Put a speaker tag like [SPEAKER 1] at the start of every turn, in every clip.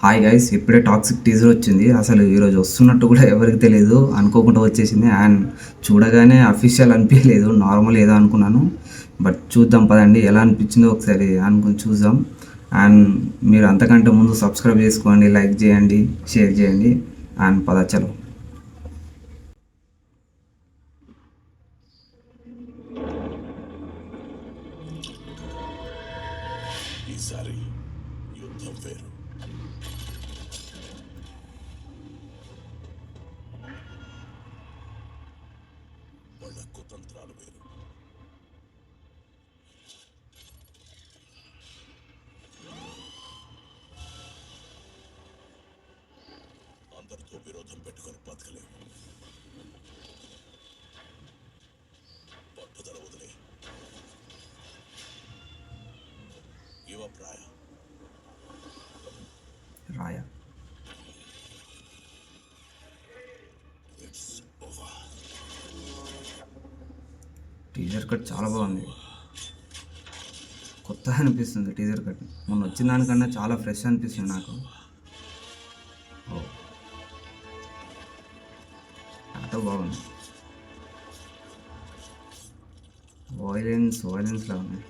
[SPEAKER 1] Hi guys, ఇప్పుడే toxic teaser వచ్చింది. అసలు ఈరోజు వస్తున్నట్టు కూడా ఎవరికి తెలియదు, అనుకోకుండా వచ్చేసింది. అండ్ చూడగానే అఫీషియల్ అనిపించలేదు, నార్మల్ ఏదో అనుకున్నాను. బట్ చూద్దాం పదండి, ఎలా అనిపించిందో ఒకసారి అనుకుని చూద్దాం. అండ్ మీరు అంతకంటే ముందు సబ్స్క్రైబ్ చేసుకోండి, లైక్ చేయండి, షేర్ చేయండి. అండ్ చలో.
[SPEAKER 2] ఈసారి యుద్ధం వేరు. వాళ్ళ కుతంత్రాలు వేరు. అందరితో విరోధం పెట్టుకొని బతకలేవు. పట్టుదల వదిలే
[SPEAKER 1] రాయ టీజర్ కట్ చాలా బాగుంది, కొత్తగా అనిపిస్తుంది. టీజర్ కట్ మొన్న వచ్చిన దానికన్నా చాలా ఫ్రెష్ అనిపిస్తుంది నాకు. ఆటో బాగుంది, వాయిలెన్స్ లా ఉంది.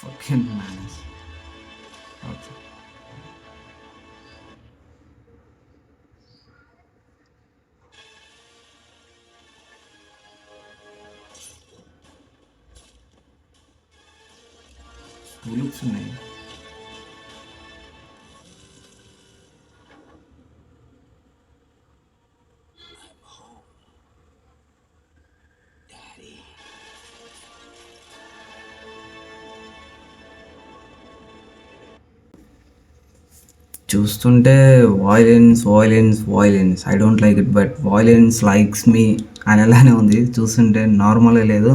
[SPEAKER 1] Fucking manners. Okay. Two looks ఉన్నాయి. చూస్తుంటే violence I don't like it, but violence likes me అని అలానే ఉంది. చూస్తుంటే నార్మల్గా లేదు.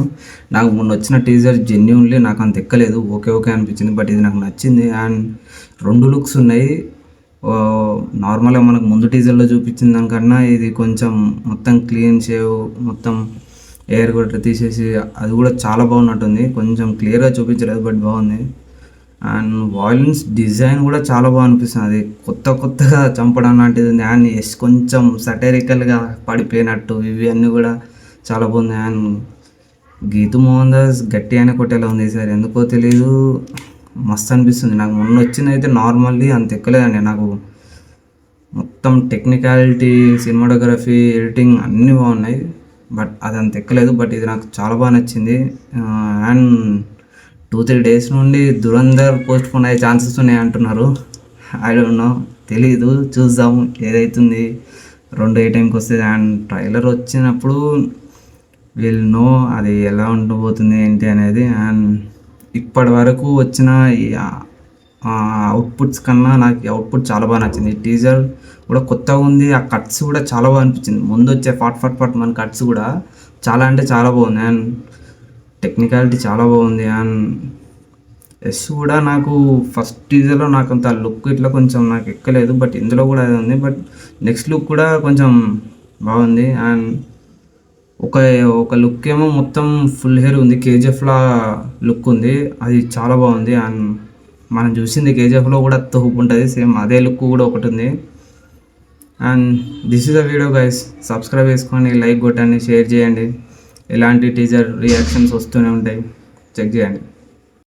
[SPEAKER 1] నాకు మొన్న వచ్చిన టీజర్ జెన్యూన్లీ నాకు అంత ఎక్కలేదు, ఓకే అనిపించింది. బట్ ఇది నాకు నచ్చింది. అండ్ 2 లుక్స్ ఉన్నాయి. నార్మల్గా మనకు ముందు టీజర్లో చూపించిన దానికన్నా ఇది కొంచెం మొత్తం క్లీన్ షేవ్, మొత్తం ఎయిర్ కూడా తీసేసి అది కూడా చాలా బాగున్నట్టుంది. కొంచెం క్లియర్గా చూపించలేదు, బట్ బాగుంది. అండ్ వాయిలెన్స్ డిజైన్ కూడా చాలా బాగా అనిపిస్తుంది. అది కొత్తగా చంపడం లాంటిది ఉంది. అండ్ కొంచెం సటరికల్గా పడిపోయినట్టు ఇవి అన్నీ కూడా చాలా బాగుంది. అండ్ గీతు మోహన్ దాస్ గట్టి అయినా కొట్టేలా ఉంది సార్, ఎందుకో తెలీదు, మస్తు అనిపిస్తుంది. నాకు మొన్న వచ్చింది అయితే నార్మల్లీ అంత ఎక్కలేదండి. నాకు మొత్తం టెక్నికాలిటీ, సినిమాటోగ్రఫీ, ఎడిటింగ్ అన్నీ బాగున్నాయి. బట్ అది అంత ఎక్కలేదు. బట్ ఇది నాకు చాలా బాగా నచ్చింది. అండ్ 2-3 డేస్ నుండి దురంధర్ పోస్ట్ పోన్ అయ్యే ఛాన్సెస్ ఉన్నాయి అంటున్నారు. ఐ డోంట్ నో, తెలీదు, చూద్దాం ఏదైతుంది. 2 ఏ టైంకి వస్తుంది. అండ్ ట్రైలర్ వచ్చినప్పుడు విల్ నో అది ఎలా ఉండబోతుంది ఏంటి అనేది. అండ్ ఇప్పటి వరకు వచ్చిన అవుట్పుట్స్ కన్నా నాకు ఈ అవుట్పుట్ చాలా బాగా నచ్చింది. టీజర్ కూడా కొత్తగా ఉంది. ఆ కట్స్ కూడా చాలా బాగా అనిపించింది. ముందు వచ్చే ఫట్ మన కట్స్ కూడా చాలా అంటే చాలా బాగుంది. అండ్ టెక్నికాలిటీ చాలా బాగుంది. అండ్ కూడా నాకు ఫస్ట్ టీజర్లో నాకు అంత లుక్ ఇట్లా కొంచెం నాకు ఎక్కలేదు. బట్ ఇందులో కూడా అది ఉంది. బట్ నెక్స్ట్ లుక్ కూడా కొంచెం బాగుంది. అండ్ ఒక లుక్ ఏమో మొత్తం ఫుల్ హెయిర్ ఉంది, కేజీఎఫ్లా లుక్ ఉంది, అది చాలా బాగుంది. అండ్ మనం చూసింది కేజీఎఫ్లో కూడా తోపు ఉంటుంది, సేమ్ అదే లుక్ కూడా ఒకటి ఉంది. And this is a video guys, subscribe చేసుకోండి, లైక్ కొట్టండి, షేర్ చేయండి. ఇలాంటి టీజర్ రియాక్షన్స్ వస్తూనే ఉంటాయి, చెక్ చేయండి.